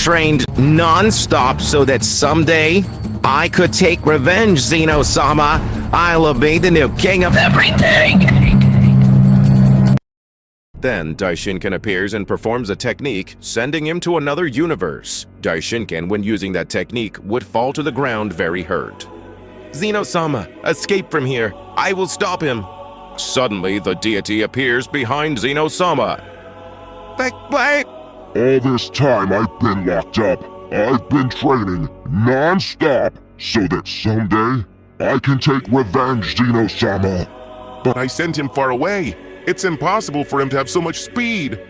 trained non-stop so that someday I could take revenge, Xeno-sama. I'll be the new king of everything. Then Daishinken appears and performs a technique, sending him to another universe. Daishinken, when using that technique, would fall to the ground very hurt. Xeno-sama, escape from here. I will stop him. Suddenly, the deity appears behind Xeno-sama. Wait! All this time I've been locked up. I've been training non-stop so that someday I can take revenge, Xeno-sama. But I sent him far away. It's impossible for him to have so much speed.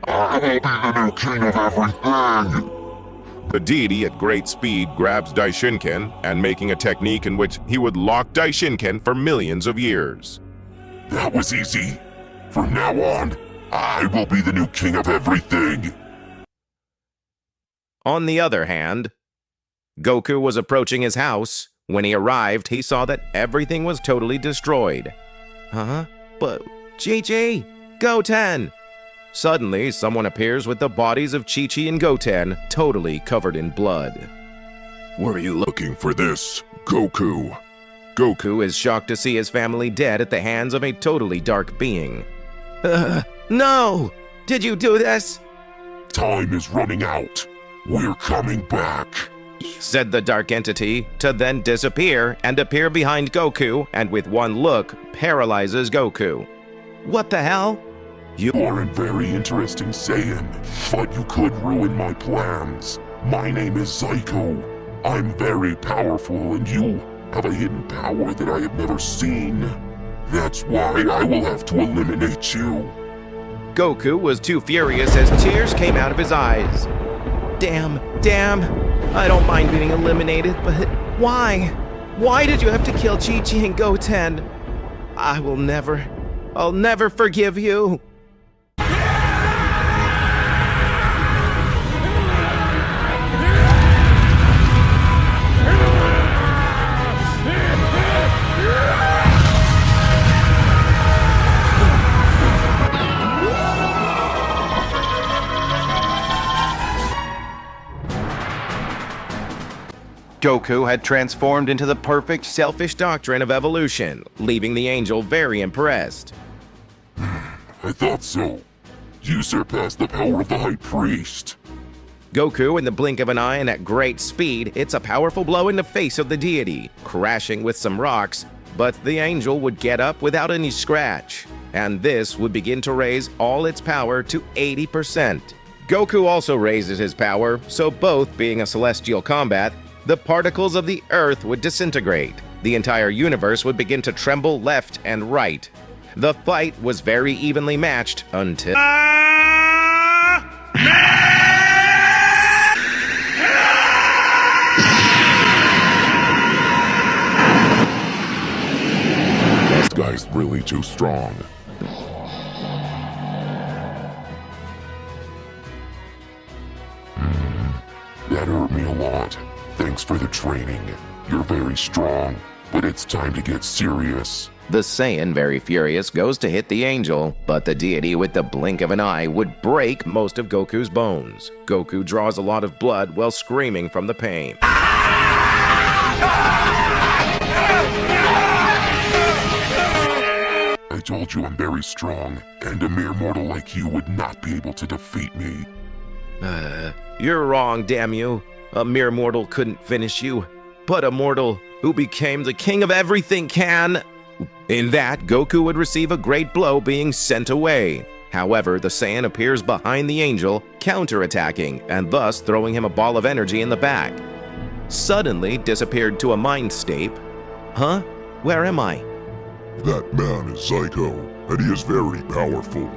I will be the new king of everything. The deity at great speed grabs Daishinken and making a technique in which he would lock Daishinken for millions of years. That was easy. From now on, I will be the new king of everything. On the other hand, Goku was approaching his house. When he arrived, he saw that everything was totally destroyed. Huh? But Chi-Chi! Goten! Suddenly, someone appears with the bodies of Chi-Chi and Goten totally covered in blood. Were you looking for this, Goku? Goku is shocked to see his family dead at the hands of a totally dark being. No! Did you do this? Time is running out. We're coming back, said the dark entity, to then disappear and appear behind Goku, and with one look, paralyzes Goku. What the hell? You are a very interesting Saiyan, but you could ruin my plans. My name is Zyko. I'm very powerful, and you have a hidden power that I have never seen. That's why I will have to eliminate you. Goku was too furious as tears came out of his eyes. Damn. I don't mind being eliminated, but why? Why did you have to kill Chi-Chi and Goten? I'll never forgive you. Goku had transformed into the perfect selfish doctrine of evolution, leaving the angel very impressed. I thought so. You surpassed the power of the High Priest. Goku, in the blink of an eye and at great speed, hits a powerful blow in the face of the deity, crashing with some rocks, but the angel would get up without any scratch, and this would begin to raise all its power to 80%. Goku also raises his power, so both being a celestial combat, the particles of the earth would disintegrate. The entire universe would begin to tremble left and right. The fight was very evenly matched until... This guy's really too strong. That hurt me a lot. Thanks for the training. You're very strong, but it's time to get serious. The Saiyan, very furious, goes to hit the angel, but the deity with the blink of an eye would break most of Goku's bones. Goku draws a lot of blood while screaming from the pain. I told you I'm very strong, and a mere mortal like you would not be able to defeat me. You're wrong, damn you. A mere mortal couldn't finish you, but a mortal who became the king of everything can. In that, Goku would receive a great blow being sent away. However, the Saiyan appears behind the angel, counterattacking, and thus throwing him a ball of energy in the back. Suddenly disappeared to a mind state. Huh? Where am I? That man is Zyko, and he is very powerful.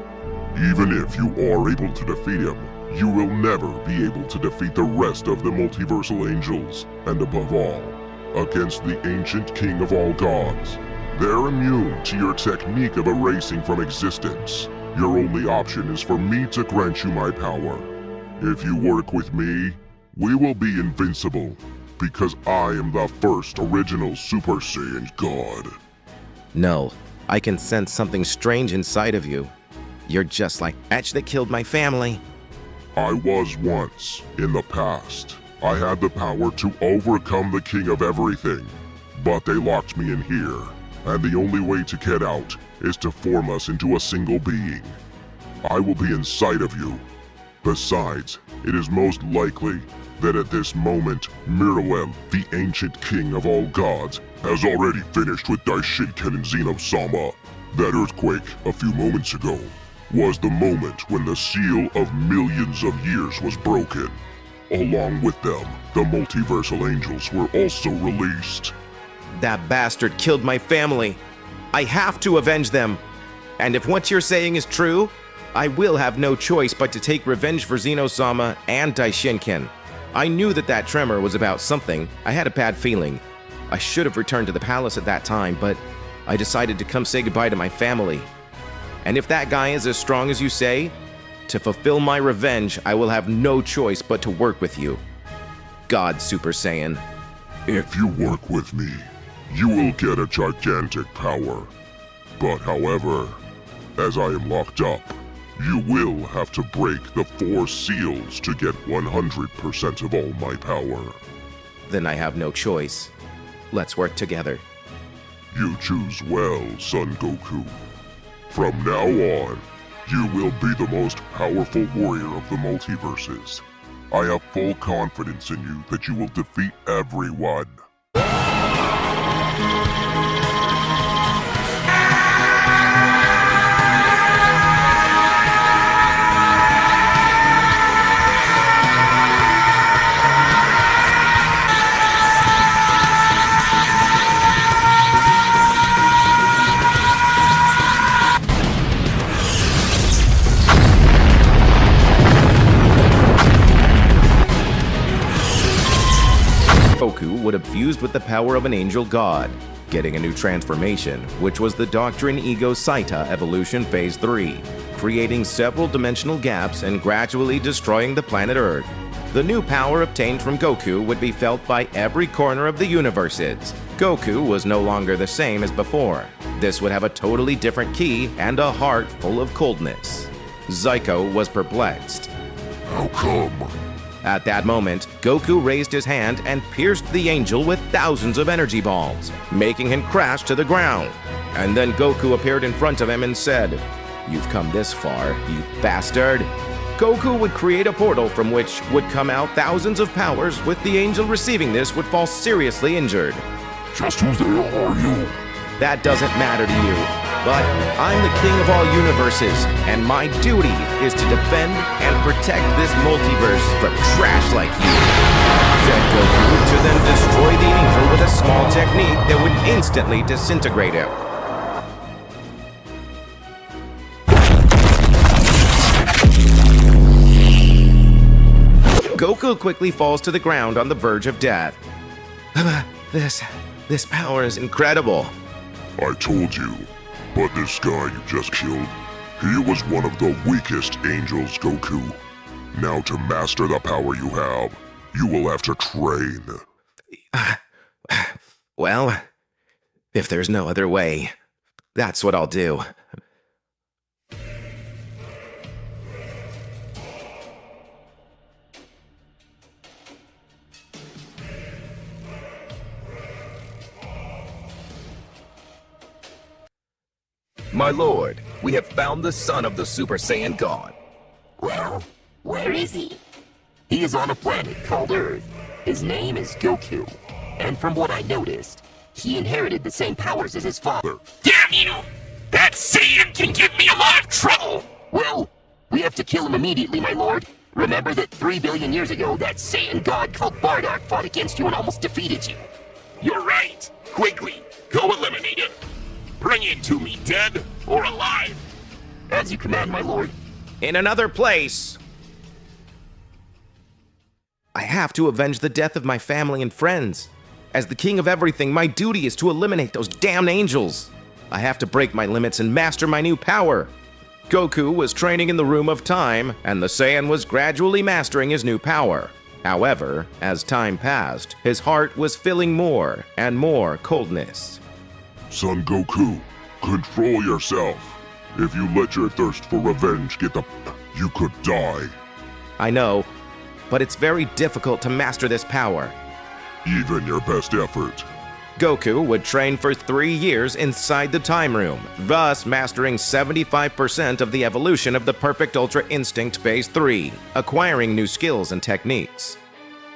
Even if you are able to defeat him, you will never be able to defeat the rest of the multiversal angels, and above all, against the ancient king of all gods. They're immune to your technique of erasing from existence. Your only option is for me to grant you my power. If you work with me, we will be invincible, because I am the first original Super Saiyan God. No, I can sense something strange inside of you. You're just like Etch that killed my family. I was once, in the past. I had the power to overcome the king of everything, but they locked me in here, and the only way to get out is to form us into a single being. I will be inside of you. Besides, it is most likely that at this moment, Miruel, the ancient king of all gods, has already finished with Daishinken and Xeno-sama. That earthquake, a few moments ago, was the moment when the seal of millions of years was broken. Along with them, the multiversal angels were also released. That bastard killed my family. I have to avenge them. And if what you're saying is true, I will have no choice but to take revenge for Xeno-sama and Daishinken. I knew that tremor was about something. I had a bad feeling. I should have returned to the palace at that time, but I decided to come say goodbye to my family. And if that guy is as strong as you say, to fulfill my revenge, I will have no choice but to work with you. God, Super Saiyan. If you work with me, you will get a gigantic power. But however, as I am locked up, you will have to break the 4 seals to get 100% of all my power. Then I have no choice. Let's work together. You choose well, Son Goku. From now on, you will be the most powerful warrior of the multiverses. I have full confidence in you that you will defeat everyone. Goku would have fused with the power of an angel god, getting a new transformation, which was the Doctrine Ego Saita Evolution Phase 3, creating several dimensional gaps and gradually destroying the planet Earth. The new power obtained from Goku would be felt by every corner of the universes. Goku was no longer the same as before. This would have a totally different ki and a heart full of coldness. Zyko was perplexed. How come? At that moment, Goku raised his hand and pierced the angel with thousands of energy balls, making him crash to the ground. And then Goku appeared in front of him and said, "You've come this far, you bastard." Goku would create a portal from which would come out thousands of powers, with the angel receiving this would fall seriously injured. Just who the hell are you? That doesn't matter to you, but I'm the king of all universes, and my duty is to defend and protect this multiverse from trash like you, said Goku, to then destroy the angel with a small technique that would instantly disintegrate him. Goku quickly falls to the ground on the verge of death. This power is incredible. I told you, but this guy you just killed, he was one of the weakest angels, Goku. Now to master the power you have, you will have to train. Well, if there's no other way, that's what I'll do. My lord, we have found the son of the Super Saiyan God. Well, where is he? He is on a planet called Earth. His name is Goku. And from what I noticed, he inherited the same powers as his father. Damn you! That Saiyan can give me a lot of trouble! Well, we have to kill him immediately, my lord. Remember that 3 billion years ago, that Saiyan god called Bardock fought against you and almost defeated you. You're right! Quickly, go eliminate him! Bring it to me, dead or alive! As you command, my lord. In another place! I have to avenge the death of my family and friends. As the king of everything, my duty is to eliminate those damn angels. I have to break my limits and master my new power. Goku was training in the Room of Time, and the Saiyan was gradually mastering his new power. However, as time passed, his heart was feeling more and more coldness. Son Goku, control yourself. If you let your thirst for revenge get the... you could die. I know, but it's very difficult to master this power. Even your best effort. Goku would train for 3 years inside the time room, thus mastering 75% of the evolution of the Perfect Ultra Instinct Phase 3, acquiring new skills and techniques.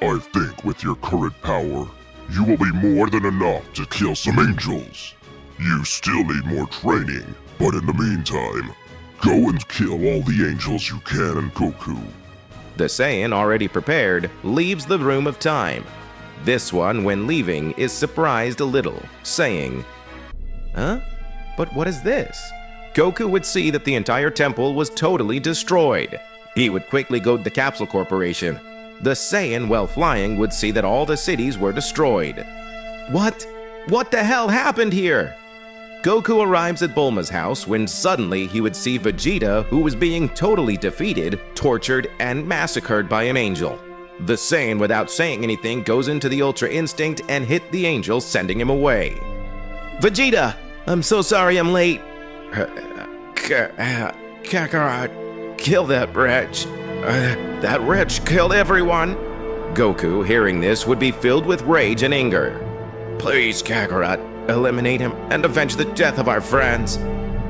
I think with your current power, you will be more than enough to kill some angels. You still need more training, but in the meantime, go and kill all the angels you can in Goku. The Saiyan, already prepared, leaves the room of time. This one, when leaving, is surprised a little, saying, "Huh? But what is this?" Goku would see that the entire temple was totally destroyed. He would quickly goad the Capsule Corporation. The Saiyan, while flying, would see that all the cities were destroyed. What? What the hell happened here? Goku arrives at Bulma's house when suddenly he would see Vegeta, who was being totally defeated, tortured, and massacred by an angel. The Saiyan, without saying anything, goes into the Ultra Instinct and hit the angel, sending him away. "Vegeta, I'm so sorry I'm late." "Kakarot, kill that wretch. That wretch killed everyone." Goku, hearing this, would be filled with rage and anger. "Please, Kakarot, eliminate him and avenge the death of our friends,"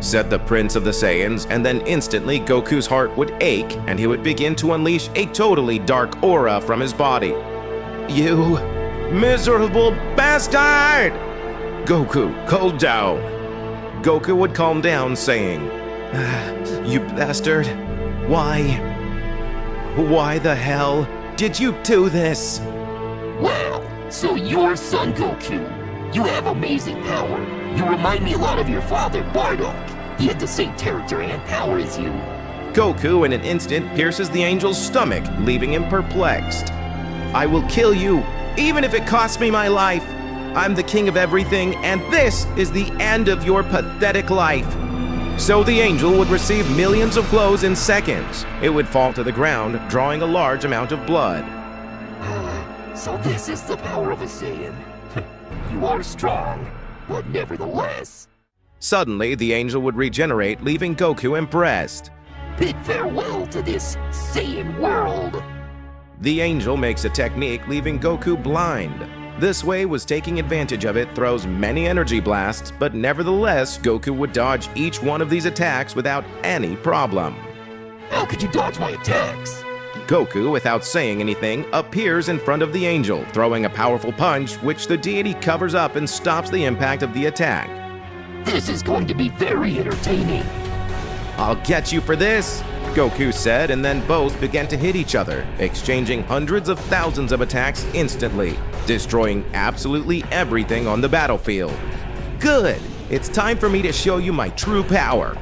said the Prince of the Saiyans, and then instantly Goku's heart would ache and he would begin to unleash a totally dark aura from his body. "You miserable bastard! Goku, calm down." Goku would calm down, saying, "You bastard, why the hell did you do this?" Well, so you're Son Goku. You have amazing power. You remind me a lot of your father, Bardock. He had the same character and power as you. Goku, in an instant, pierces the angel's stomach, leaving him perplexed. "I will kill you, even if it costs me my life. I'm the king of everything, and this is the end of your pathetic life." So the angel would receive millions of blows in seconds. It would fall to the ground, drawing a large amount of blood. So this is the power of a Saiyan. You are strong, but nevertheless. Suddenly, the angel would regenerate, leaving Goku impressed. Bid farewell to this Saiyan world. The angel makes a technique, leaving Goku blind. This way was taking advantage of it, throws many energy blasts, but nevertheless, Goku would dodge each one of these attacks without any problem. How could you dodge my attacks? Goku, without saying anything, appears in front of the angel, throwing a powerful punch, which the deity covers up and stops the impact of the attack. This is going to be very entertaining. "I'll get you for this," Goku said, and then both began to hit each other, exchanging hundreds of thousands of attacks instantly, destroying absolutely everything on the battlefield. "Good! It's time for me to show you my true power."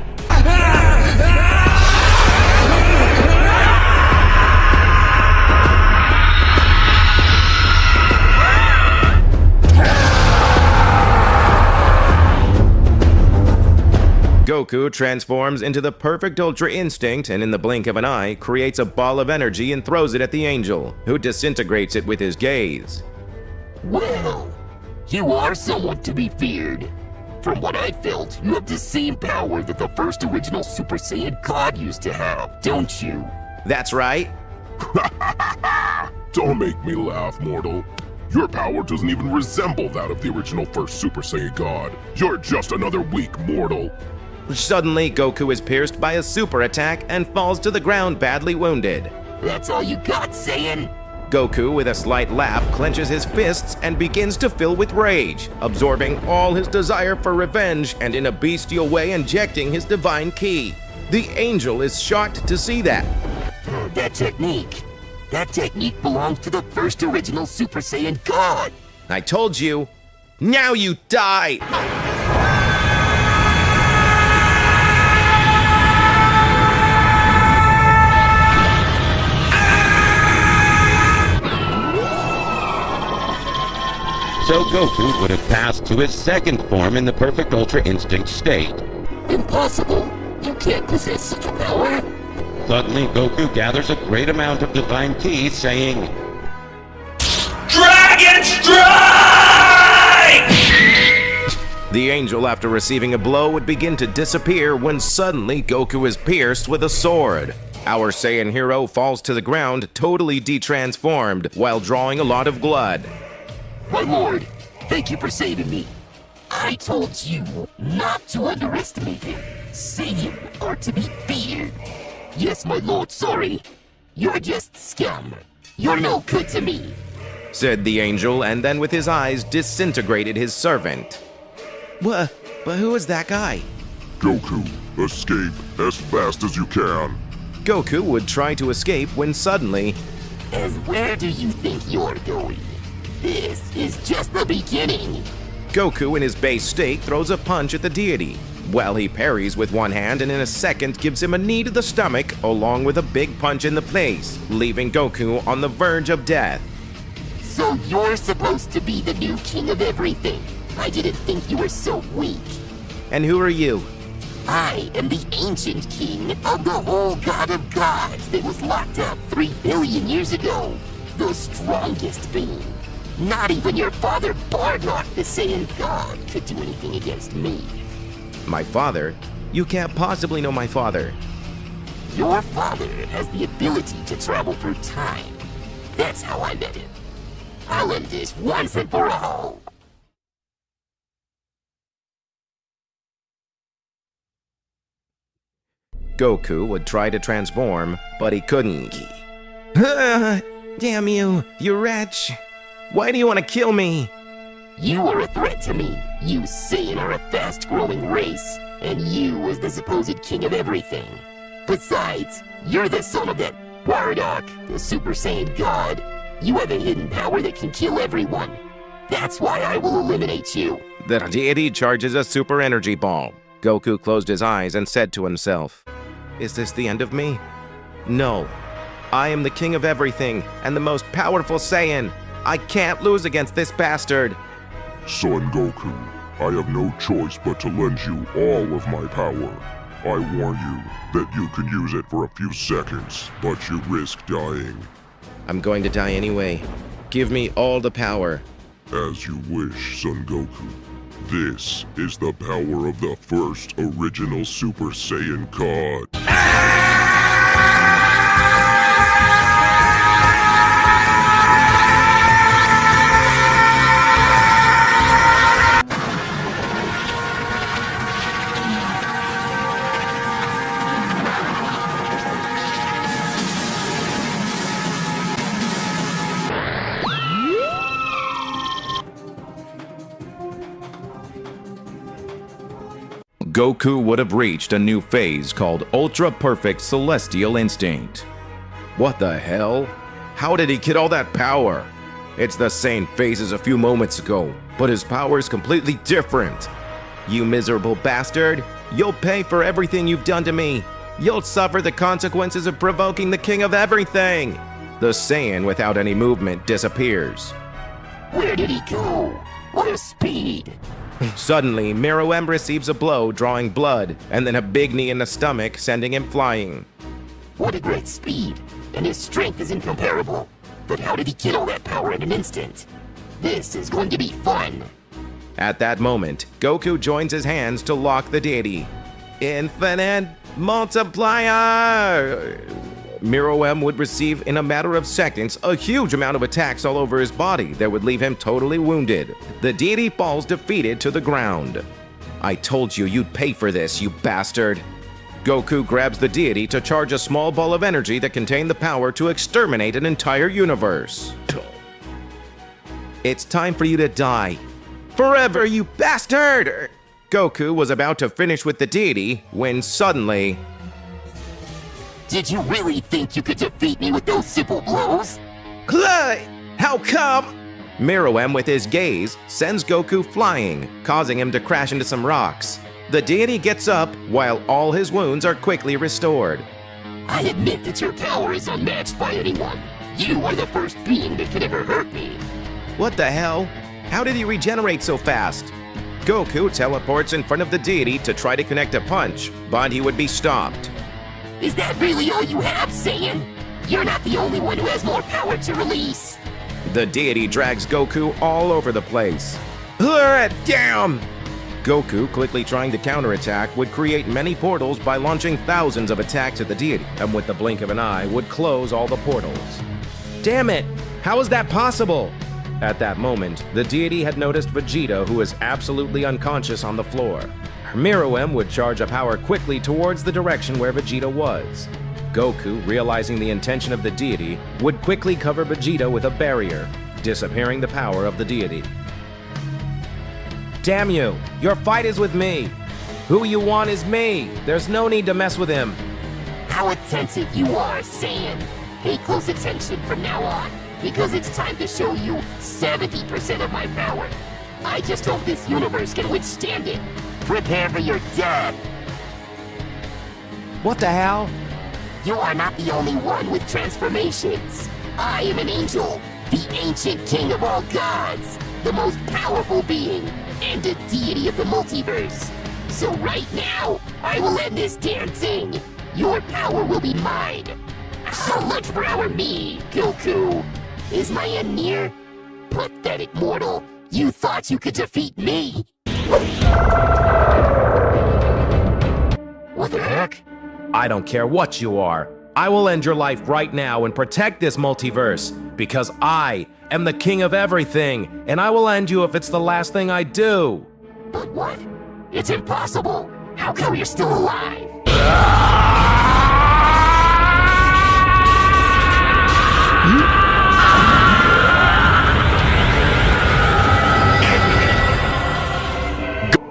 Goku transforms into the Perfect Ultra Instinct and in the blink of an eye creates a ball of energy and throws it at the angel, who disintegrates it with his gaze. Well, you are someone to be feared. From what I felt, you have the same power that the first original Super Saiyan God used to have, don't you? That's right. Don't make me laugh, mortal. Your power doesn't even resemble that of the original first Super Saiyan God. You're just another weak mortal. Suddenly, Goku is pierced by a super attack and falls to the ground badly wounded. That's all you got, Saiyan? Goku, with a slight laugh, clenches his fists and begins to fill with rage, absorbing all his desire for revenge and in a bestial way injecting his divine ki. The angel is shocked to see that. That technique belongs to the first original Super Saiyan God. I told you. Now you die! So Goku would have passed to his second form in the Perfect Ultra Instinct state. Impossible! You can't possess such a power! Suddenly, Goku gathers a great amount of divine ki, saying, Dragon Strike! The angel, after receiving a blow, would begin to disappear when suddenly Goku is pierced with a sword. Our Saiyan hero falls to the ground, totally detransformed, while drawing a lot of blood. My lord, thank you for saving me. I told you not to underestimate him. Saiyan are to be feared. Yes, my lord, sorry. You're just scum. You're no good to me, said the angel, and then with his eyes disintegrated his servant. But who is that guy? Goku, escape as fast as you can. Goku would try to escape when suddenly... As where do you think you're going? This is just the beginning. Goku in his base state throws a punch at the deity. Well, he parries with one hand and in a second gives him a knee to the stomach along with a big punch in the face, leaving Goku on the verge of death. So you're supposed to be the new king of everything. I didn't think you were so weak. And who are you? I am the ancient king of the whole god of gods that was locked up 3 billion years ago. The strongest being. Not even your father Bardock, the Saiyan god, could do anything against me. My father? You can't possibly know my father. Your father has the ability to travel through time. That's how I met him. I'll end this once and for all. Goku would try to transform, but he couldn't. Damn you, you wretch! Why do you want to kill me? You are a threat to me. You Saiyan are a fast-growing race, and you was the supposed king of everything. Besides, you're the son of that Bardock, the Super Saiyan god. You have a hidden power that can kill everyone. That's why I will eliminate you. The deity charges a super energy ball. Goku closed his eyes and said to himself, "Is this the end of me? No. I am the king of everything and the most powerful Saiyan. I can't lose against this bastard." Son Goku, I have no choice but to lend you all of my power. I warn you that you can use it for a few seconds, but you risk dying. I'm going to die anyway. Give me all the power. As you wish, Son Goku. This is the power of the first original Super Saiyan God. Goku would have reached a new phase called Ultra Perfect Celestial Instinct. What the hell? How did he get all that power? It's the same phase as a few moments ago, but his power is completely different. You miserable bastard, you'll pay for everything you've done to me. You'll suffer the consequences of provoking the king of everything. The Saiyan without any movement disappears. Where did he go? What a speed! Suddenly, Meruem receives a blow, drawing blood, and then a big knee in the stomach, sending him flying. What a great speed! And his strength is incomparable. But how did he get all that power in an instant? This is going to be fun! At that moment, Goku joins his hands to lock the deity. Infinite multiplier! Meruem would receive in a matter of seconds a huge amount of attacks all over his body that would leave him totally wounded. The deity falls defeated to the ground. I told you you'd pay for this, you bastard. Goku grabs the deity to charge a small ball of energy that contained the power to exterminate an entire universe. It's time for you to die. Forever, you bastard! Goku was about to finish with the deity when suddenly... Did you really think you could defeat me with those simple blows? How come? Meruem, with his gaze, sends Goku flying, causing him to crash into some rocks. The deity gets up, while all his wounds are quickly restored. I admit that your power is unmatched by anyone. You are the first being that could ever hurt me. What the hell? How did he regenerate so fast? Goku teleports in front of the deity to try to connect a punch, but he would be stopped. Is that really all you have, Saiyan? You're not the only one who has more power to release. The deity drags Goku all over the place. Damn! Goku, quickly trying to counterattack, would create many portals by launching thousands of attacks at the deity, and with the blink of an eye, would close all the portals. Damn it! How is that possible? At that moment, the deity had noticed Vegeta, who was absolutely unconscious on the floor. Meruem would charge a power quickly towards the direction where Vegeta was. Goku, realizing the intention of the deity, would quickly cover Vegeta with a barrier, disappearing the power of the deity. Damn you! Your fight is with me! Who you want is me! There's no need to mess with him! How attentive you are, Saiyan! Pay close attention from now on, because it's time to show you 70% of my power. I just hope this universe can withstand it. Prepare for your death! What the hell? You are not the only one with transformations. I am an angel, the ancient king of all gods, the most powerful being, and a deity of the multiverse. So right now, I will end this damn thing. Your power will be mine. How much for our me, Goku? Is my end near? Pathetic mortal, you thought you could defeat me? What the heck? I don't care what you are. I will end your life right now and protect this multiverse, because I am the king of everything, and I will end you if it's the last thing I do. But what? It's impossible. How come you're still alive?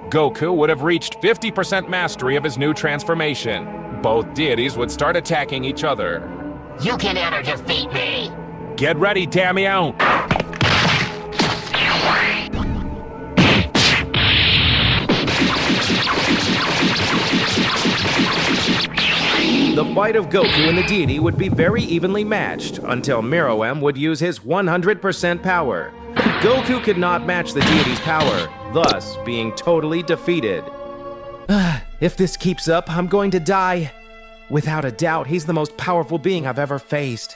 Goku would have reached 50% mastery of his new transformation. Both deities would start attacking each other. You can never defeat me! Get ready, damn you! The fight of Goku and the deity would be very evenly matched until Meruem would use his 100% power. Goku could not match the deity's power, thus being totally defeated. If this keeps up, I'm going to die. Without a doubt, he's the most powerful being I've ever faced.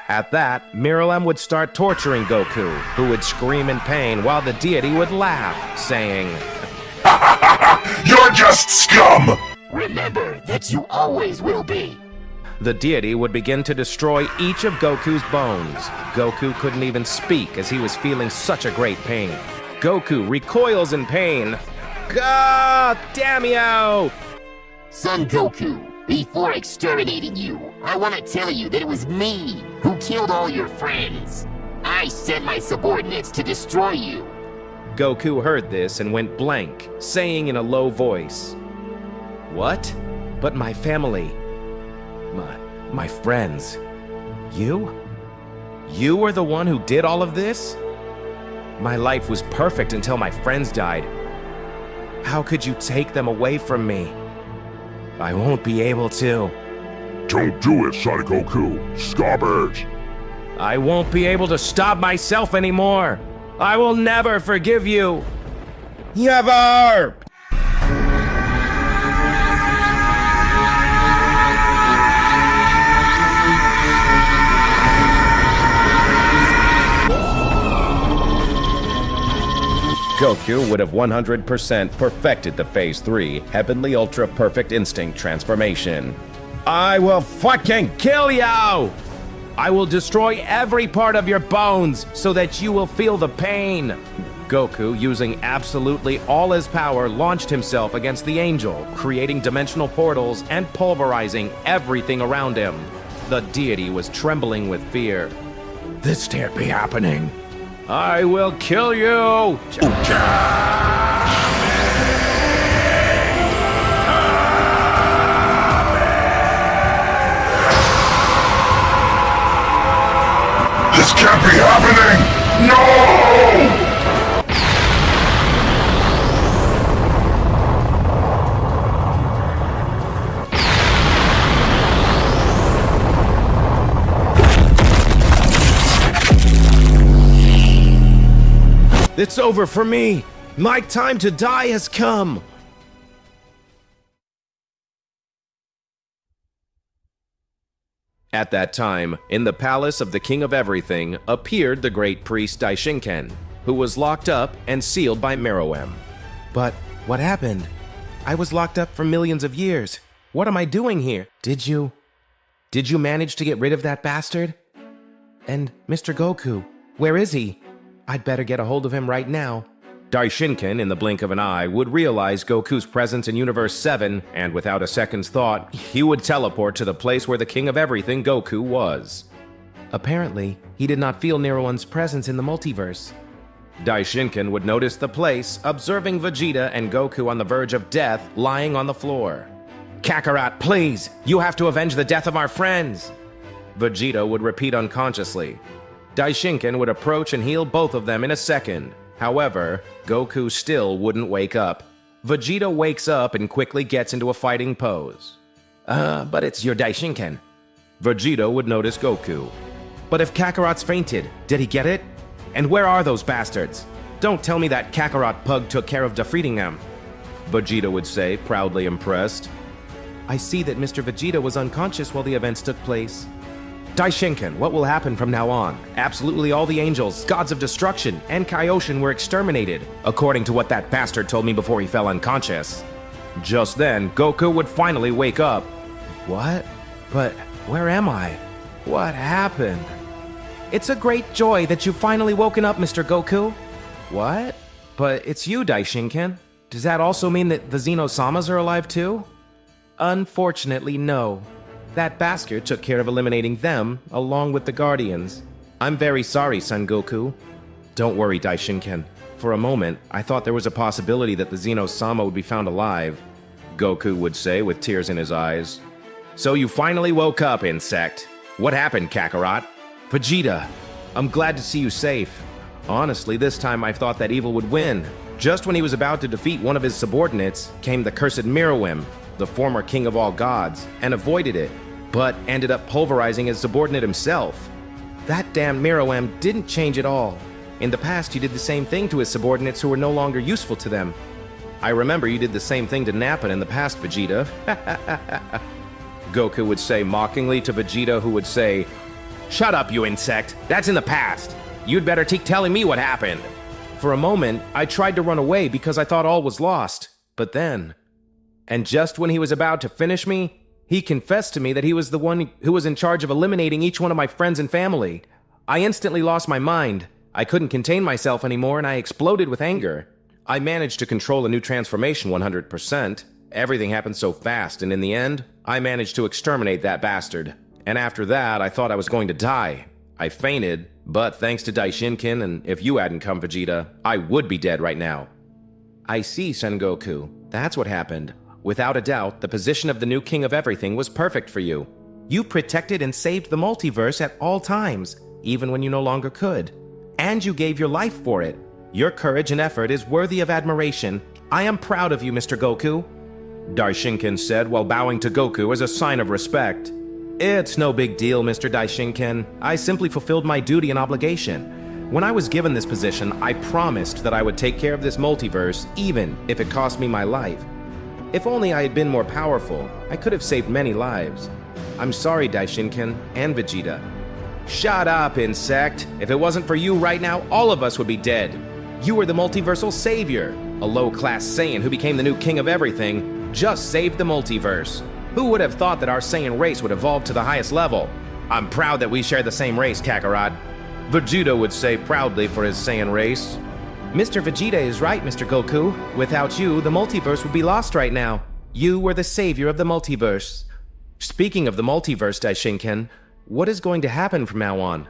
At that, Meruem would start torturing Goku, who would scream in pain while the deity would laugh, saying, You're just scum! Remember that you always will be. The deity would begin to destroy each of Goku's bones. Goku couldn't even speak as he was feeling such a great pain. Goku recoils in pain. God damn you! Son Goku, before exterminating you, I want to tell you that it was me who killed all your friends. I sent my subordinates to destroy you. Goku heard this and went blank, saying in a low voice, What? But my family. My friends. You? You were the one who did all of this? My life was perfect until my friends died. How could you take them away from me? I won't be able to. Don't do it, Son Goku. Stop it. I won't be able to stop myself anymore. I will never forgive you. Never! Goku would have 100% perfected the Phase 3 Heavenly Ultra Perfect Instinct transformation. I will fucking kill you! I will destroy every part of your bones so that you will feel the pain. Goku, using absolutely all his power, launched himself against the angel, creating dimensional portals and pulverizing everything around him. The deity was trembling with fear. This can't be happening. I will kill you! This can't be happening! No! It's over for me! My time to die has come! At that time, in the palace of the King of Everything, appeared the great priest Daishinken, who was locked up and sealed by Meruem. But What happened? I was locked up for millions of years. What am I doing here? Did you manage to get rid of that bastard? And Mr. Goku, where is he? I'd better get a hold of him right now. Daishinken, in the blink of an eye, would realize Goku's presence in Universe 7, and without a second's thought, he would teleport to the place where the King of Everything, Goku, was. Apparently, he did not feel Nero's presence in the multiverse. Daishinken would notice the place, observing Vegeta and Goku on the verge of death, lying on the floor. Kakarot, please! You have to avenge the death of our friends! Vegeta would repeat unconsciously. Daishinken would approach and heal both of them in a second. However, Goku still wouldn't wake up. Vegeta wakes up and quickly gets into a fighting pose. But it's your Daishinken. Vegeta would notice Goku. But if Kakarot's fainted, did he get it? And where are those bastards? Don't tell me that Kakarot Pug took care of defeating them. Vegeta would say, proudly impressed. I see that Mr. Vegeta was unconscious while the events took place. Daishinken, what will happen from now on? Absolutely all the angels, gods of destruction, and Kaioshin were exterminated, according to what that bastard told me before he fell unconscious. Just then, Goku would finally wake up. What? But where am I? What happened? It's a great joy that you've finally woken up, Mr. Goku. What? But it's you, Daishinken. Does that also mean that the Xenosamas are alive too? Unfortunately, no. That bastard took care of eliminating them, along with the Guardians. I'm very sorry, Son Goku. Don't worry, Daishinken. For a moment, I thought there was a possibility that the Xenosama would be found alive, Goku would say with tears in his eyes. So you finally woke up, insect. What happened, Kakarot? Vegeta, I'm glad to see you safe. Honestly, this time I thought that evil would win. Just when he was about to defeat one of his subordinates, came the cursed Meruem, the former king of all gods, and avoided it, but ended up pulverizing his subordinate himself. That damn Meruem didn't change at all. In the past, he did the same thing to his subordinates who were no longer useful to them. I remember you did the same thing to Nappa in the past, Vegeta. Goku would say mockingly to Vegeta, who would say, Shut up, you insect! That's in the past! You'd better keep telling me what happened! For a moment, I tried to run away because I thought all was lost. But then... And just when he was about to finish me, he confessed to me that he was the one who was in charge of eliminating each one of my friends and family. I instantly lost my mind. I couldn't contain myself anymore and I exploded with anger. I managed to control a new transformation 100%. Everything happened so fast, and in the end, I managed to exterminate that bastard. And after that, I thought I was going to die. I fainted, but thanks to Daishinken, and if you hadn't come, Vegeta, I would be dead right now. I see, Son Goku. That's what happened. Without a doubt, the position of the new king of everything was perfect for you. You protected and saved the multiverse at all times, even when you no longer could. And you gave your life for it. Your courage and effort is worthy of admiration. I am proud of you, Mr. Goku. Daishinken said while bowing to Goku as a sign of respect. It's no big deal, Mr. Daishinken. I simply fulfilled my duty and obligation. When I was given this position, I promised that I would take care of this multiverse, even if it cost me my life. If only I had been more powerful, I could have saved many lives. I'm sorry, Daishinken and Vegeta. Shut up, insect. If it wasn't for you right now, all of us would be dead. You were the multiversal savior. A low-class Saiyan who became the new king of everything just saved the multiverse. Who would have thought that our Saiyan race would evolve to the highest level? I'm proud that we share the same race, Kakarot. Vegeta would say proudly for his Saiyan race. Mr. Vegeta is right, Mr. Goku. Without you, the multiverse would be lost right now. You were the savior of the multiverse. Speaking of the multiverse, Daishinken, what is going to happen from now on?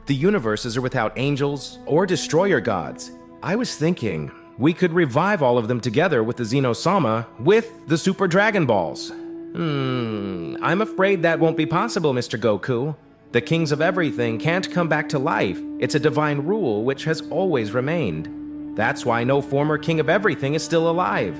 The universes are without angels or destroyer gods. I was thinking we could revive all of them together with the Xenosama with the Super Dragon Balls. I'm afraid that won't be possible, Mr. Goku. The kings of everything can't come back to life. It's a divine rule which has always remained. That's why no former king of everything is still alive.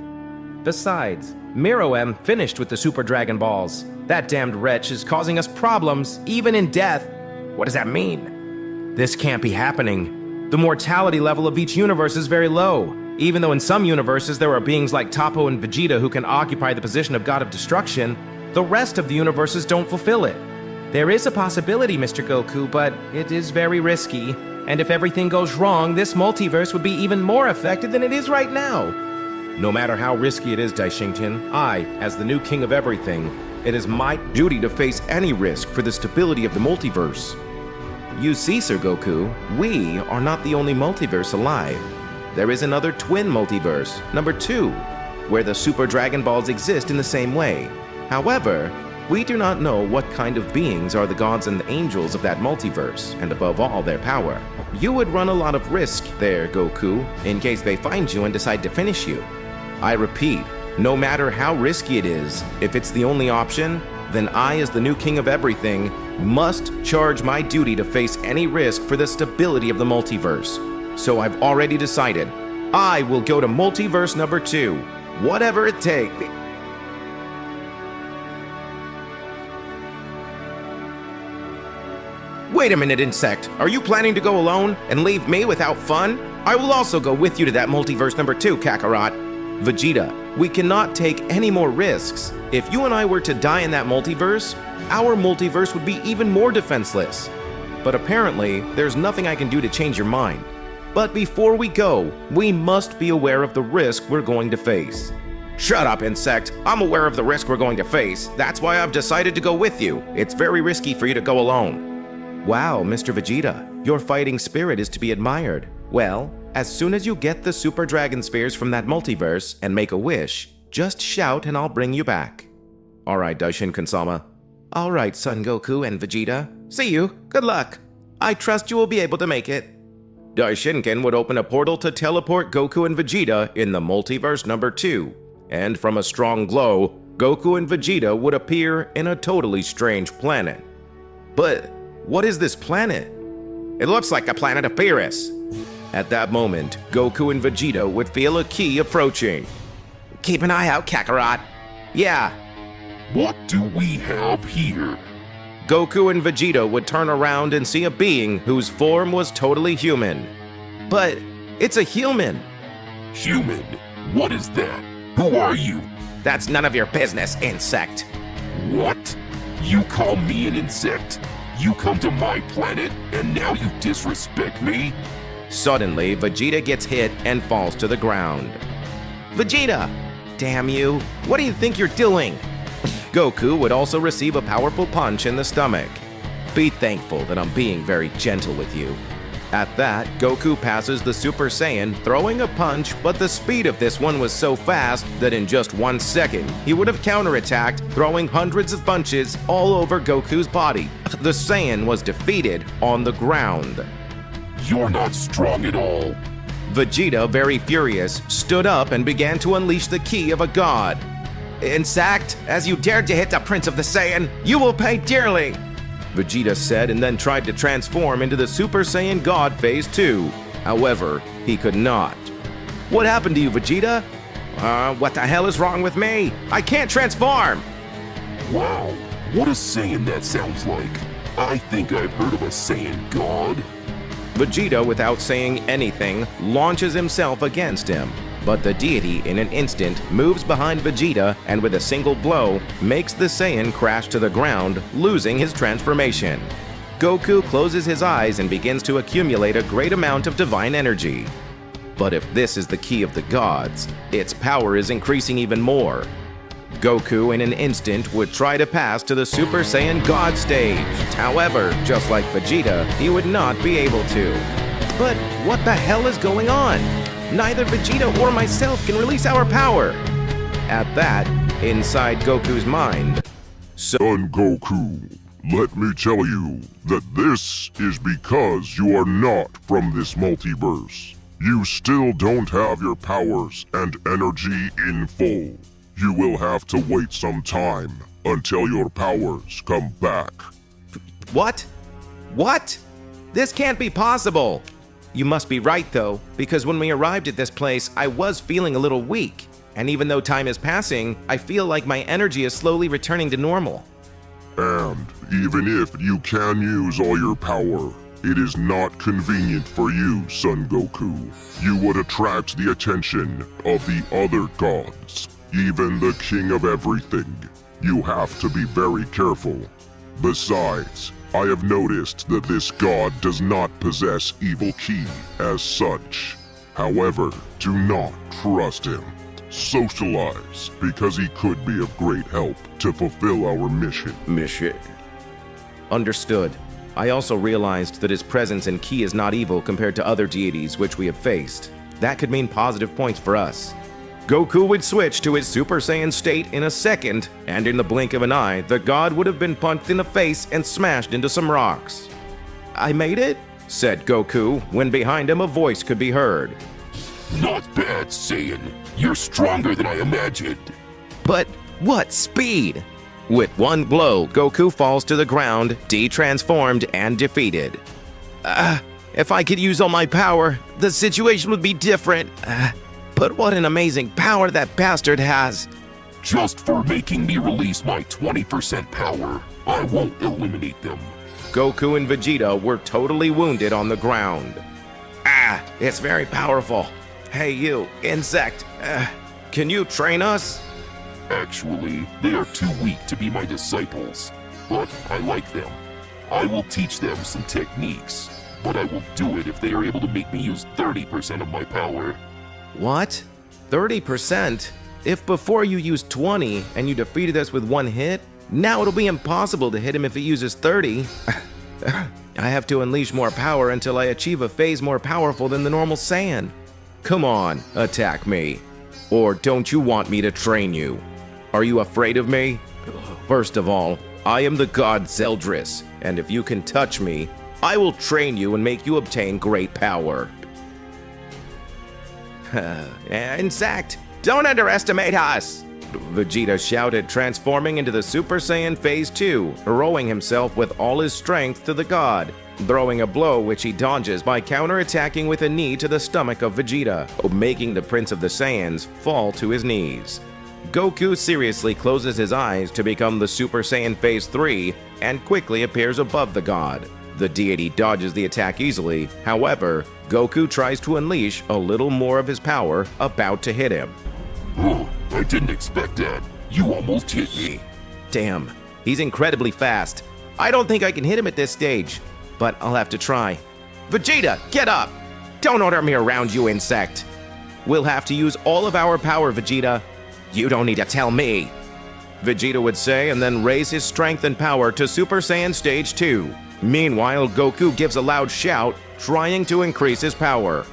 Besides, Meruem finished with the Super Dragon Balls. That damned wretch is causing us problems, even in death. What does that mean? This can't be happening. The mortality level of each universe is very low. Even though in some universes there are beings like Toppo and Vegeta who can occupy the position of God of Destruction, the rest of the universes don't fulfill it. There is a possibility, Mr. Goku, but it is very risky. And if everything goes wrong, this multiverse would be even more affected than it is right now. No matter how risky it is, Daishinken, I, as the new king of everything, it is my duty to face any risk for the stability of the multiverse. You see, Sir Goku, we are not the only multiverse alive. There is another twin multiverse, number 2, where the Super Dragon Balls exist in the same way. However, we do not know what kind of beings are the gods and the angels of that multiverse, and above all, their power. You would run a lot of risk there, Goku, in case they find you and decide to finish you. I repeat, no matter how risky it is, if it's the only option, then I, as the new king of everything, must charge my duty to face any risk for the stability of the multiverse. So I've already decided. I will go to multiverse number 2, whatever it takes. Wait a minute, Insect. Are you planning to go alone and leave me without fun? I will also go with you to that multiverse number 2, Kakarot. Vegeta, we cannot take any more risks. If you and I were to die in that multiverse, our multiverse would be even more defenseless. But apparently, there's nothing I can do to change your mind. But before we go, we must be aware of the risk we're going to face. Shut up, Insect. I'm aware of the risk we're going to face. That's why I've decided to go with you. It's very risky for you to go alone. Wow, Mr. Vegeta, your fighting spirit is to be admired. Well, as soon as you get the Super Dragon Spears from that multiverse and make a wish, just shout and I'll bring you back. Alright, Daishinken-sama. Alright, Son Goku and Vegeta. See you. Good luck. I trust you will be able to make it. Daishinken would open a portal to teleport Goku and Vegeta in the multiverse number 2. And from a strong glow, Goku and Vegeta would appear in a totally strange planet. But what is this planet? It looks like the planet of Beerus. At that moment, Goku and Vegeta would feel a key approaching. Keep an eye out, Kakarot. Yeah. What do we have here? Goku and Vegeta would turn around and see a being whose form was totally human. But it's a human. Human? What is that? Who are you? That's none of your business, Insect. What? You call me an insect? You come to my planet and now you disrespect me? Suddenly, Vegeta gets hit and falls to the ground. Vegeta! Damn you! What do you think you're doing? Goku would also receive a powerful punch in the stomach. Be thankful that I'm being very gentle with you. At that, Goku passes the Super Saiyan, throwing a punch, but the speed of this one was so fast that in just 1 second, he would have counterattacked, throwing hundreds of punches all over Goku's body. The Saiyan was defeated on the ground. You're not strong at all. Vegeta, very furious, stood up and began to unleash the ki of a god. Insect, as you dared to hit the Prince of the Saiyan, you will pay dearly! Vegeta said and then tried to transform into the Super Saiyan God Phase 2. However, he could not. What happened to you, Vegeta? What the hell is wrong with me? I can't transform! Wow, what a Saiyan that sounds like. I think I've heard of a Saiyan God. Vegeta, without saying anything, launches himself against him. But the deity, in an instant, moves behind Vegeta and with a single blow, makes the Saiyan crash to the ground, losing his transformation. Goku closes his eyes and begins to accumulate a great amount of divine energy. But if this is the key of the gods, its power is increasing even more. Goku, in an instant, would try to pass to the Super Saiyan God stage. However, just like Vegeta, he would not be able to. But what the hell is going on? Neither Vegeta or myself can release our power. At that, inside Goku's mind, Son Goku, let me tell you that this is because you are not from this multiverse. You still don't have your powers and energy in full. You will have to wait some time until your powers come back. What? What? This can't be possible! You must be right, though, because when we arrived at this place, I was feeling a little weak. And even though time is passing, I feel like my energy is slowly returning to normal. And even if you can use all your power, it is not convenient for you, Son Goku. You would attract the attention of the other gods, even the king of everything. You have to be very careful. Besides, I have noticed that this god does not possess evil ki as such. However, do not trust him. Socialize, because he could be of great help to fulfill our mission. Mission. Understood. I also realized that his presence and ki is not evil compared to other deities which we have faced. That could mean positive points for us. Goku would switch to his Super Saiyan state in a second, and in the blink of an eye, the god would have been punched in the face and smashed into some rocks. "I made it?" said Goku, when behind him a voice could be heard. Not bad, Saiyan. You're stronger than I imagined. But what speed! With one blow, Goku falls to the ground, de-transformed and defeated. If I could use all my power, the situation would be different. But what an amazing power that bastard has! Just for making me release my 20% power, I won't eliminate them. Goku and Vegeta were totally wounded on the ground. It's very powerful. Hey you, insect, can you train us? Actually, they are too weak to be my disciples, but I like them. I will teach them some techniques, but I will do it if they are able to make me use 30% of my power. What? 30%? If before you used 20 and you defeated us with one hit, now it'll be impossible to hit him if he uses 30. I have to unleash more power until I achieve a phase more powerful than the normal Saiyan. Come on, attack me. Or don't you want me to train you? Are you afraid of me? First of all, I am the god Zeldris, and if you can touch me, I will train you and make you obtain great power. Insect, don't underestimate us! Vegeta shouted, transforming into the Super Saiyan Phase 2, throwing himself with all his strength to the god, throwing a blow which he dodges by counterattacking with a knee to the stomach of Vegeta, making the Prince of the Saiyans fall to his knees. Goku seriously closes his eyes to become the Super Saiyan Phase 3 and quickly appears above the god. The deity dodges the attack easily, however, Goku tries to unleash a little more of his power, about to hit him. Oh, I didn't expect that. You almost hit me. Damn, he's incredibly fast. I don't think I can hit him at this stage, but I'll have to try. Vegeta, get up! Don't order me around, you insect! We'll have to use all of our power, Vegeta. You don't need to tell me! Vegeta would say, and then raise his strength and power to Super Saiyan Stage 2. Meanwhile, Goku gives a loud shout, trying to increase his power.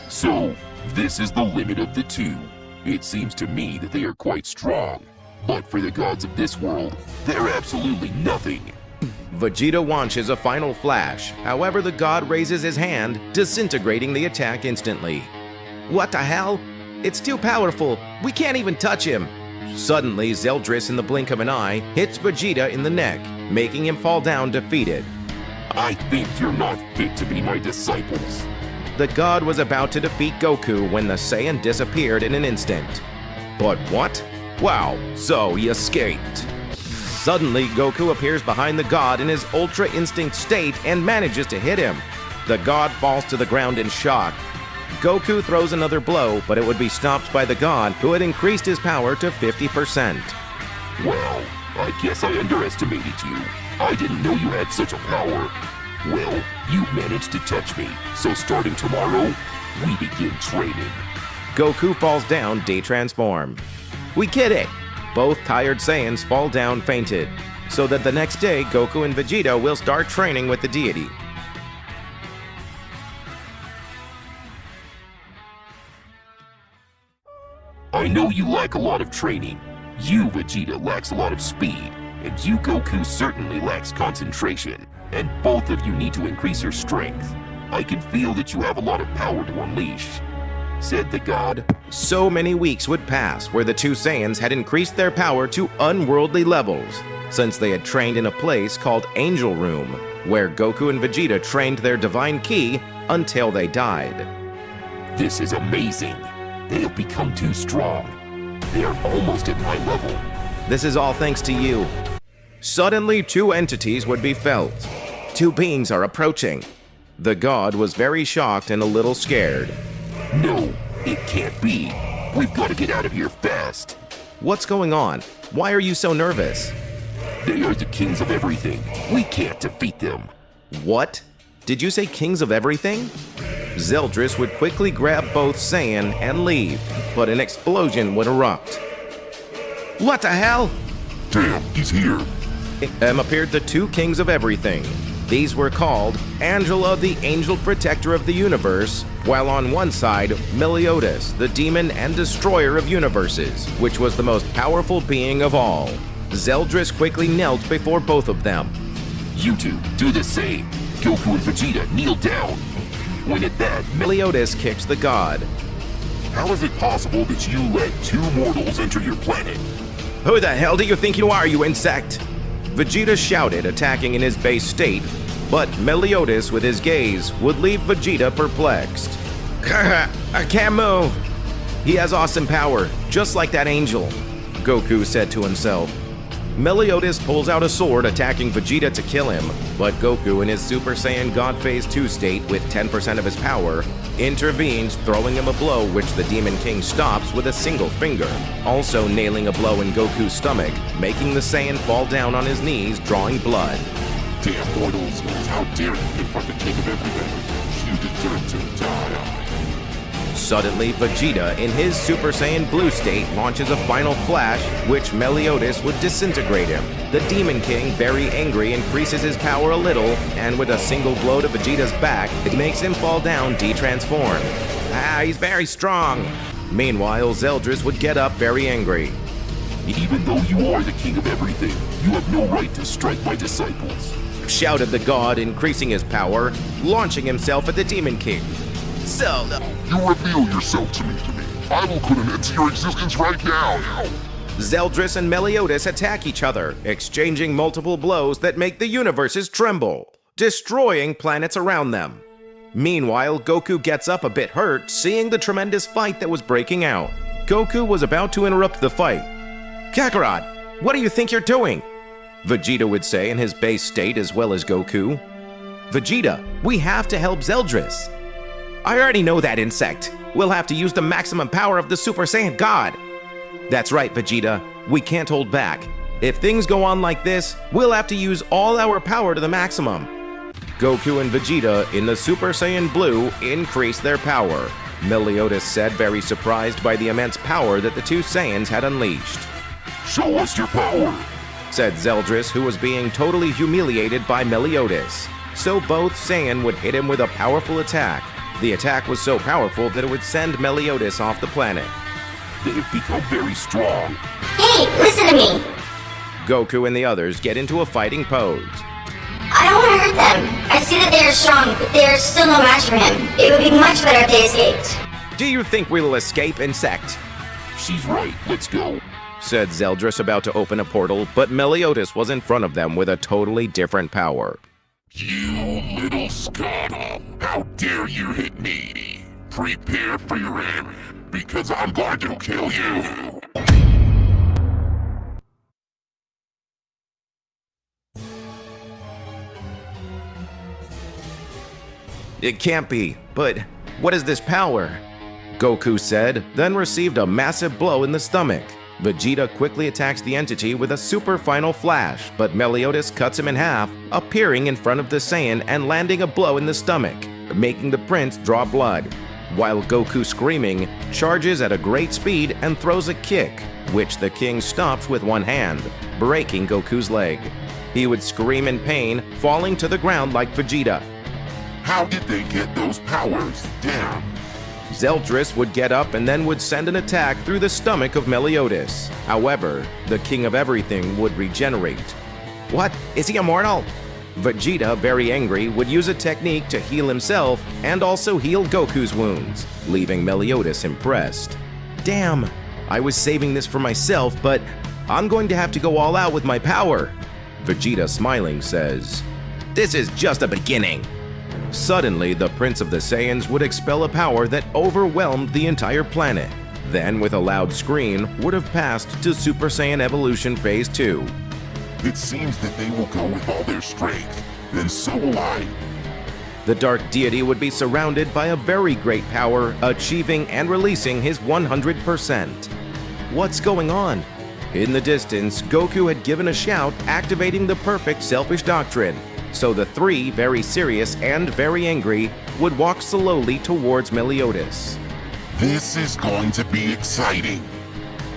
So, this is the limit of the two. It seems to me that they are quite strong, but for the gods of this world, they're absolutely nothing. Vegeta launches a final flash, however the god raises his hand, disintegrating the attack instantly. What the hell? It's too powerful, we can't even touch him! Suddenly, Zeldris in the blink of an eye hits Vegeta in the neck, making him fall down defeated. I think you're not fit to be my disciples. The god was about to defeat Goku when the Saiyan disappeared in an instant. But what? Wow, so he escaped. Suddenly, Goku appears behind the god in his Ultra Instinct state and manages to hit him. The god falls to the ground in shock. Goku throws another blow, but it would be stopped by the god, who had increased his power to 50%. Well, I guess I underestimated you. I didn't know you had such a power. Well, you managed to touch me, so starting tomorrow, we begin training. Goku falls down, de-transformed. We get it! Both tired Saiyans fall down fainted, so that the next day Goku and Vegeta will start training with the deity. I know you lack a lot of training. You, Vegeta, lacks a lot of speed, and you, Goku, certainly lacks concentration, and both of you need to increase your strength. I can feel that you have a lot of power to unleash, said the god. So many weeks would pass where the two Saiyans had increased their power to unworldly levels, since they had trained in a place called Angel Room, where Goku and Vegeta trained their divine ki until they died. This is amazing. They have become too strong. They are almost at my level. This is all thanks to you. Suddenly, two entities would be felt. Two beings are approaching. The god was very shocked and a little scared. No, it can't be. We've got to get out of here fast. What's going on? Why are you so nervous? They are the kings of everything. We can't defeat them. What? Did you say kings of everything? Zeldris would quickly grab both Saiyan and leave, but an explosion would erupt. What the hell? Damn, he's here. Appeared the two kings of everything. These were called Angela, the angel protector of the universe, while on one side, Meliodas, the demon and destroyer of universes, which was the most powerful being of all. Zeldris quickly knelt before both of them. You two, do the same. Goku and Vegeta, kneel down. When at that, Meliodas kicks the god. how is it possible that you let two mortals enter your planet? Who the hell do you think you are, you insect? Vegeta shouted, attacking in his base state, but Meliodas, with his gaze, would leave Vegeta perplexed. I can't move. He has awesome power, just like that angel, Goku said to himself. Meliodas pulls out a sword, attacking Vegeta to kill him, but Goku, in his Super Saiyan God Phase 2 state with 10% of his power, intervenes, throwing him a blow which the Demon King stops with a single finger, also nailing a blow in Goku's stomach, making the Saiyan fall down on his knees, drawing blood. Damn mortals, how dare you confront the king of everything? You deserve to die. Suddenly, Vegeta, in his Super Saiyan Blue state, launches a final flash, which Meliodas would disintegrate him. The Demon King, very angry, increases his power a little, and with a single blow to Vegeta's back, it makes him fall down, de-transformed. He's very strong. Meanwhile, Zeldris would get up very angry. Even though you are the king of everything, you have no right to strike my disciples, shouted the god, increasing his power, launching himself at the Demon King. So, You reveal yourself to me. I will put an end to your existence right now. Zeldris and Meliodas attack each other, exchanging multiple blows that make the universes tremble, destroying planets around them. Meanwhile, Goku gets up a bit hurt, seeing the tremendous fight that was breaking out. Goku was about to interrupt the fight. Kakarot, what do you think you're doing? Vegeta would say in his base state, as well as Goku. Vegeta, we have to help Zeldris. I already know that, insect. We'll have to use the maximum power of the Super Saiyan God. That's right, Vegeta. We can't hold back. If things go on like this, we'll have to use all our power to the maximum. Goku and Vegeta in the Super Saiyan Blue increase their power. Meliodas said, very surprised by the immense power that the two Saiyans had unleashed. show us your power, said Zeldris, who was being totally humiliated by Meliodas. So both Saiyan would hit him with a powerful attack. The attack was so powerful that it would send Meliodas off the planet. They have become very strong. Hey, listen to me! Goku and the others get into a fighting pose. I don't want to hurt them. I see that they are strong, but they are still no match for him. It would be much better if they escaped. Do you think we'll escape, insect? She's right, let's go, said Zeldris, about to open a portal, but Meliodas was in front of them with a totally different power. You little scuttle! How dare you hit me? Prepare for your end, because I'm going to kill you! It can't be, but what is this power? Goku said, then received a massive blow in the stomach. Vegeta quickly attacks the entity with a super final flash, but Meliodas cuts him in half, appearing in front of the Saiyan and landing a blow in the stomach, making the prince draw blood. While Goku, screaming, charges at a great speed and throws a kick, which the king stops with one hand, breaking Goku's leg. He would scream in pain, falling to the ground like Vegeta. How did they get those powers? Damn! Zeldris would get up and then would send an attack through the stomach of Meliodas. However, the King of Everything would regenerate. What? Is he immortal? Vegeta, very angry, would use a technique to heal himself and also heal Goku's wounds, leaving Meliodas impressed. Damn, I was saving this for myself, but I'm going to have to go all out with my power. Vegeta, smiling, says, "This is just a beginning." Suddenly, the Prince of the Saiyans would expel a power that overwhelmed the entire planet. Then, with a loud scream, would have passed to Super Saiyan Evolution Phase 2. It seems that they will go with all their strength, then so will I. The Dark Deity would be surrounded by a very great power, achieving and releasing his 100%. What's going on? In the distance, Goku had given a shout, activating the perfect selfish doctrine. So the three, very serious and very angry, would walk slowly towards Meliodas. This is going to be exciting,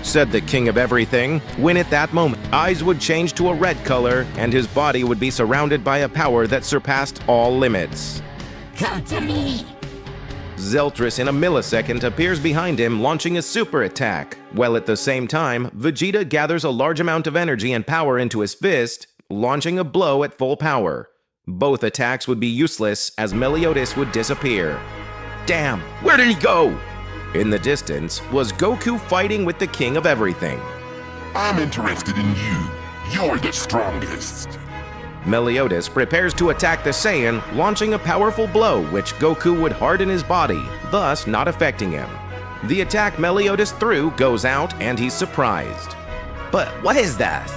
said the king of everything, when at that moment, eyes would change to a red color and his body would be surrounded by a power that surpassed all limits. Come to me! Zeltris in a millisecond appears behind him, launching a super attack, while at the same time, Vegeta gathers a large amount of energy and power into his fist, launching a blow at full power. Both attacks would be useless as Meliodas would disappear. Damn, where did he go? In the distance was Goku fighting with the king of everything. I'm interested in you. You're the strongest. Meliodas prepares to attack the Saiyan, launching a powerful blow which Goku would harden his body, thus not affecting him. The attack Meliodas threw goes out and he's surprised. But what is that?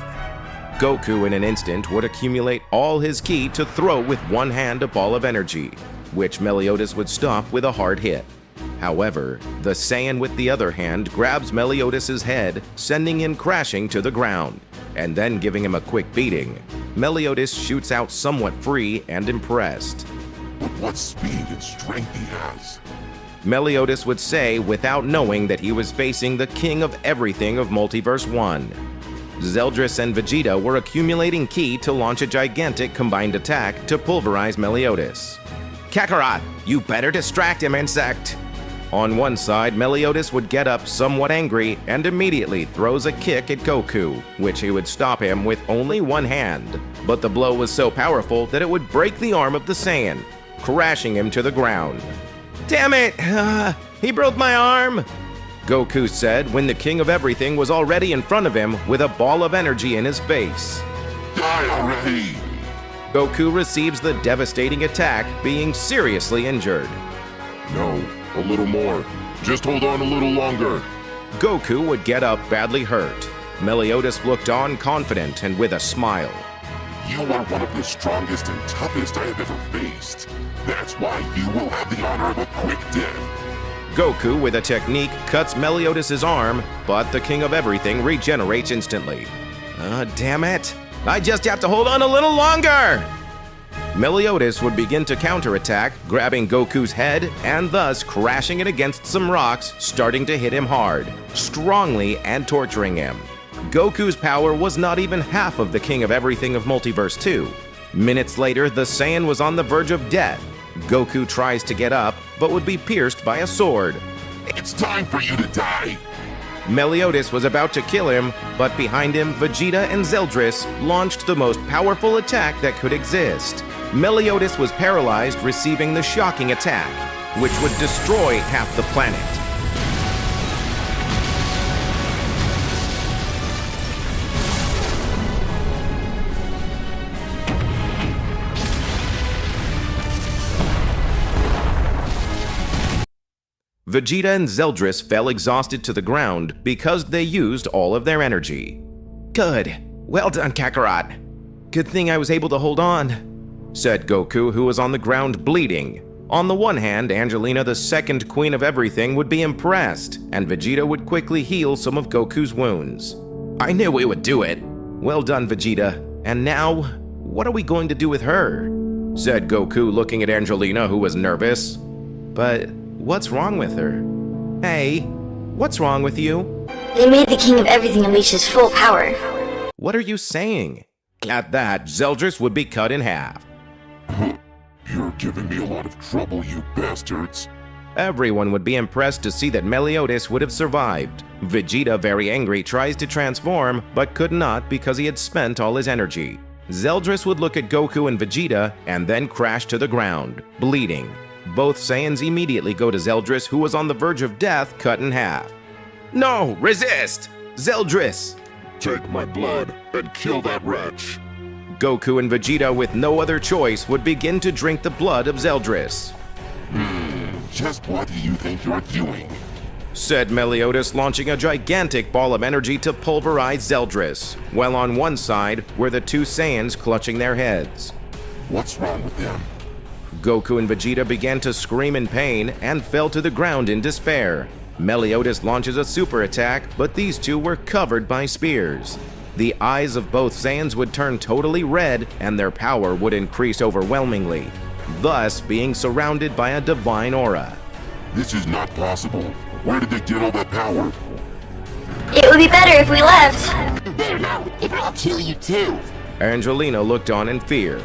Goku in an instant would accumulate all his ki to throw with one hand a ball of energy, which Meliodas would stop with a hard hit. However, the Saiyan with the other hand grabs Meliodas' head, sending him crashing to the ground, and then giving him a quick beating. Meliodas shoots out somewhat free and impressed. But what speed and strength he has. Meliodas would say without knowing that he was facing the king of everything of Multiverse 1. Zeltris and Vegeta were accumulating ki to launch a gigantic combined attack to pulverize Meliodas. Kakarot, you better distract him, insect! On one side, Meliodas would get up somewhat angry and immediately throws a kick at Goku, which he would stop him with only one hand. But the blow was so powerful that it would break the arm of the Saiyan, crashing him to the ground. Damn it! He broke my arm! Goku said when the king of everything was already in front of him with a ball of energy in his face. Die already! Goku receives the devastating attack, being seriously injured. No, a little more. Just hold on a little longer. Goku would get up badly hurt. Meliodas looked on confident and with a smile. You are one of the strongest and toughest I have ever faced. That's why you will have the honor of a quick death. Goku, with a technique, cuts Meliodas' arm, but the king of everything regenerates instantly. Damn it! I just have to hold on a little longer! Meliodas would begin to counterattack, grabbing Goku's head and thus crashing it against some rocks, starting to hit him hard, strongly and torturing him. Goku's power was not even half of the king of everything of Multiverse 2. Minutes later, the Saiyan was on the verge of death. Goku tries to get up, but would be pierced by a sword. It's time for you to die! Meliodas was about to kill him, but behind him, Vegeta and Zeltris launched the most powerful attack that could exist. Meliodas was paralyzed, receiving the shocking attack, which would destroy half the planet. Vegeta and Zeltris fell exhausted to the ground because they used all of their energy. Good. Well done, Kakarot. Good thing I was able to hold on, said Goku, who was on the ground bleeding. On the one hand, Angelina, the second queen of everything, would be impressed, and Vegeta would quickly heal some of Goku's wounds. I knew we would do it. Well done, Vegeta. And now, what are we going to do with her? Said Goku, looking at Angelina, who was nervous. But what's wrong with her? Hey, what's wrong with you? They made the king of everything unleash his full power. What are you saying? At that, Zeltris would be cut in half. You're giving me a lot of trouble, you bastards. Everyone would be impressed to see that Meliodas would have survived. Vegeta, very angry, tries to transform, but could not because he had spent all his energy. Zeltris would look at Goku and Vegeta and then crash to the ground, bleeding. Both Saiyans immediately go to Zeltris, who was on the verge of death, cut in half. No, resist! Zeltris! Take my blood and kill that wretch. Goku and Vegeta, with no other choice, would begin to drink the blood of Zeltris. Just what do you think you're doing? Said Meliodas, launching a gigantic ball of energy to pulverize Zeltris, while on one side were the two Saiyans clutching their heads. What's wrong with them? Goku and Vegeta began to scream in pain and fell to the ground in despair. Meliodas launches a super attack, but these two were covered by spears. The eyes of both Saiyans would turn totally red and their power would increase overwhelmingly, thus being surrounded by a divine aura. This is not possible. Where did they get all that power? It would be better if we left. Better not, or I'll kill you too. Angelina looked on in fear.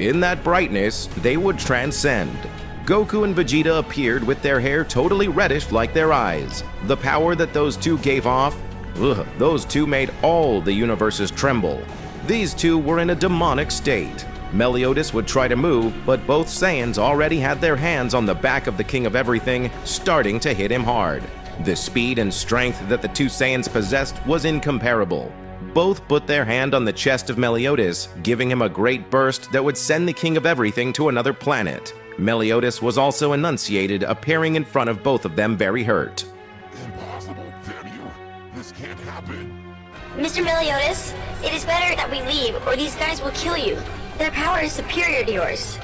In that brightness, they would transcend. Goku and Vegeta appeared with their hair totally reddish like their eyes. The power that those two gave off, those two made all the universes tremble. These two were in a demonic state. Meliodas would try to move, but both Saiyans already had their hands on the back of the King of Everything, starting to hit him hard. The speed and strength that the two Saiyans possessed was incomparable. Both put their hand on the chest of Meliodas, giving him a great burst that would send the King of Everything to another planet. Meliodas was also enunciated, appearing in front of both of them very hurt. Impossible, damn you. This can't happen. Mr. Meliodas, it is better that we leave, or these guys will kill you. Their power is superior to yours.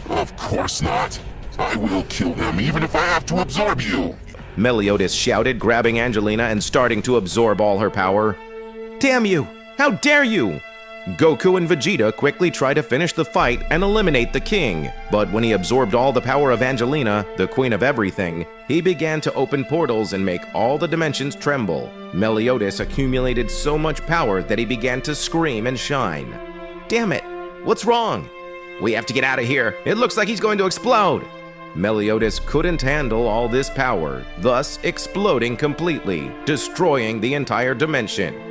Of course not. I will kill them even if I have to absorb you. Meliodas shouted, grabbing Angelina and starting to absorb all her power. Damn you! How dare you! Goku and Vegeta quickly try to finish the fight and eliminate the king, but when he absorbed all the power of Angelina, the queen of everything, he began to open portals and make all the dimensions tremble. Meliodas accumulated so much power that he began to scream and shine. Damn it! What's wrong? We have to get out of here. It looks like he's going to explode. Meliodas couldn't handle all this power, thus exploding completely, destroying the entire dimension.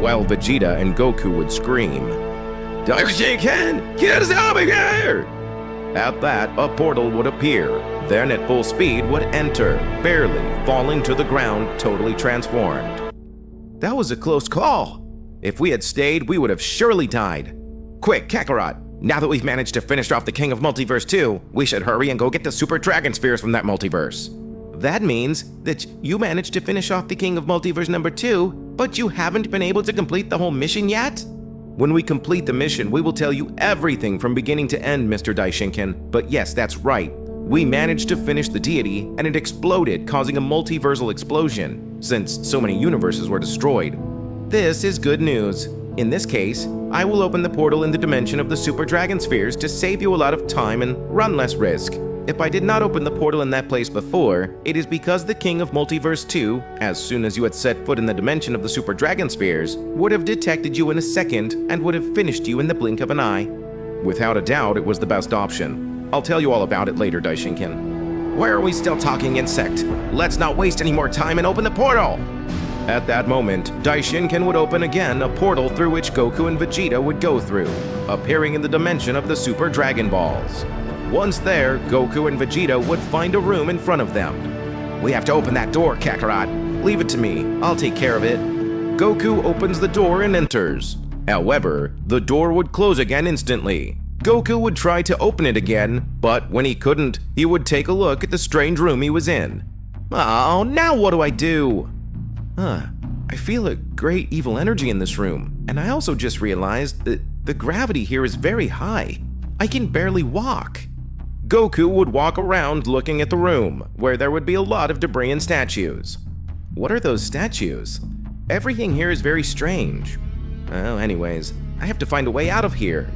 While Vegeta and Goku would scream, "Daishinken, get us out of here!" At that, a portal would appear, then at full speed would enter, barely falling to the ground, totally transformed. That was a close call. If we had stayed, we would have surely died. Quick, Kakarot, now that we've managed to finish off the King of Multiverse 2, we should hurry and go get the Super Dragon Spheres from that multiverse. That means that you managed to finish off the King of Multiverse number 2, but you haven't been able to complete the whole mission yet? When we complete the mission, we will tell you everything from beginning to end, Mr. Daishinken. But yes, that's right. We managed to finish the deity, and it exploded, causing a multiversal explosion, since so many universes were destroyed. This is good news. In this case, I will open the portal in the dimension of the Super Dragon Spheres to save you a lot of time and run less risk. If I did not open the portal in that place before, it is because the King of Multiverse 2, as soon as you had set foot in the dimension of the Super Dragon Spheres, would have detected you in a second and would have finished you in the blink of an eye. Without a doubt, it was the best option. I'll tell you all about it later, Daishinken. Why are we still talking, insect? Let's not waste any more time and open the portal! At that moment, Daishinken would open again a portal through which Goku and Vegeta would go through, appearing in the dimension of the Super Dragon Balls. Once there, Goku and Vegeta would find a room in front of them. We have to open that door, Kakarot. Leave it to me. I'll take care of it. Goku opens the door and enters. However, the door would close again instantly. Goku would try to open it again, but when he couldn't, he would take a look at the strange room he was in. Oh, now what do I do? I feel a great evil energy in this room, and I also just realized that the gravity here is very high. I can barely walk. Goku would walk around looking at the room, where there would be a lot of debris and statues. What are those statues? Everything here is very strange. Well, anyways, I have to find a way out of here.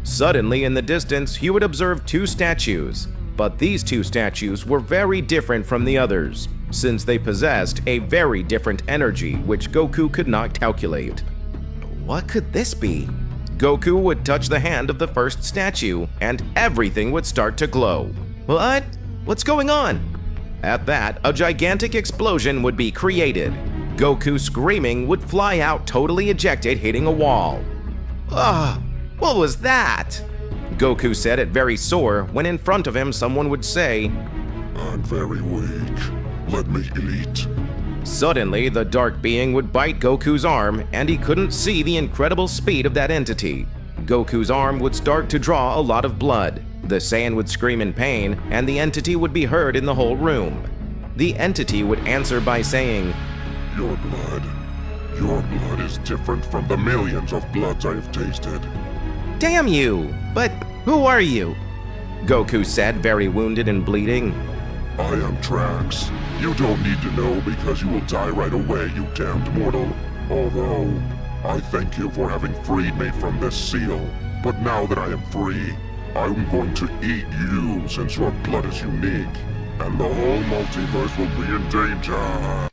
Suddenly, in the distance, he would observe two statues. But these two statues were very different from the others, since they possessed a very different energy which Goku could not calculate. What could this be? Goku would touch the hand of the first statue, and everything would start to glow. What? What's going on? At that, a gigantic explosion would be created. Goku, screaming, would fly out totally ejected, hitting a wall. What was that? Goku said it very sore when in front of him someone would say, I'm very weak. Let me eat. Suddenly, the dark being would bite Goku's arm, and he couldn't see the incredible speed of that entity. Goku's arm would start to draw a lot of blood. The Saiyan would scream in pain, and the entity would be heard in the whole room. The entity would answer by saying, Your blood is different from the millions of bloods I have tasted. Damn you! But who are you? Goku said, very wounded and bleeding. I am Trunks. You don't need to know because you will die right away, you damned mortal. Although, I thank you for having freed me from this seal. But now that I am free, I'm going to eat you since your blood is unique. And the whole multiverse will be in danger.